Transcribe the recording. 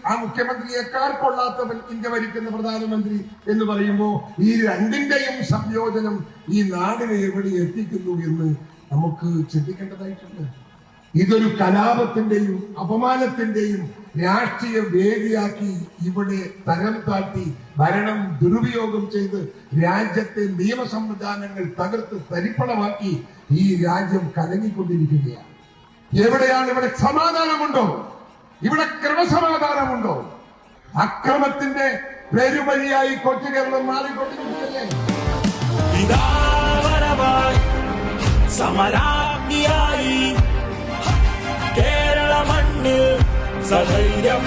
ആ മുഖ്യമന്ത്രിയേക്കാൾ കൊള്ളാത്തവൻ ഇന്ത്യ ഭരിക്കുന്ന പ്രധാനമന്ത്രി എന്ന് പറയുമ്പോൾ ഈ രണ്ടിന്റെയും സംയോജനം ഈ നാടിനെ എവിടെ എത്തിക്കുന്നു എന്ന് നമുക്ക് ചിന്തിക്കേണ്ടതായിട്ടുണ്ട്. ഇതൊരു കലാപത്തിന്റെയും അപമാനത്തിന്റെയും രാഷ്ട്രീയ വേദിയാക്കി ഇവിടെ തരം താഴ്ത്തി ഭരണം ദുരുപയോഗം ചെയ്ത് രാജ്യത്തെ നിയമ സംവിധാനങ്ങൾ തകർത്ത് തരിപ്പണമാക്കി ഈ രാജ്യം കലങ്ങിക്കൊണ്ടിരിക്കുകയാണ്. എവിടെയാണ് ഇവിടെ സമാധാനമുണ്ടോ? ഇവിടെ ക്രമസമാധാനമുണ്ടോ? അക്രമത്തിന്റെ പെരുവഴിയായി കൊച്ചു കേരളം മാറിക്കൊണ്ടിരിക്കുകയല്ലേ? സമരാഗ്നിയായി കേരള മണ്ണിൽ സധൈര്യം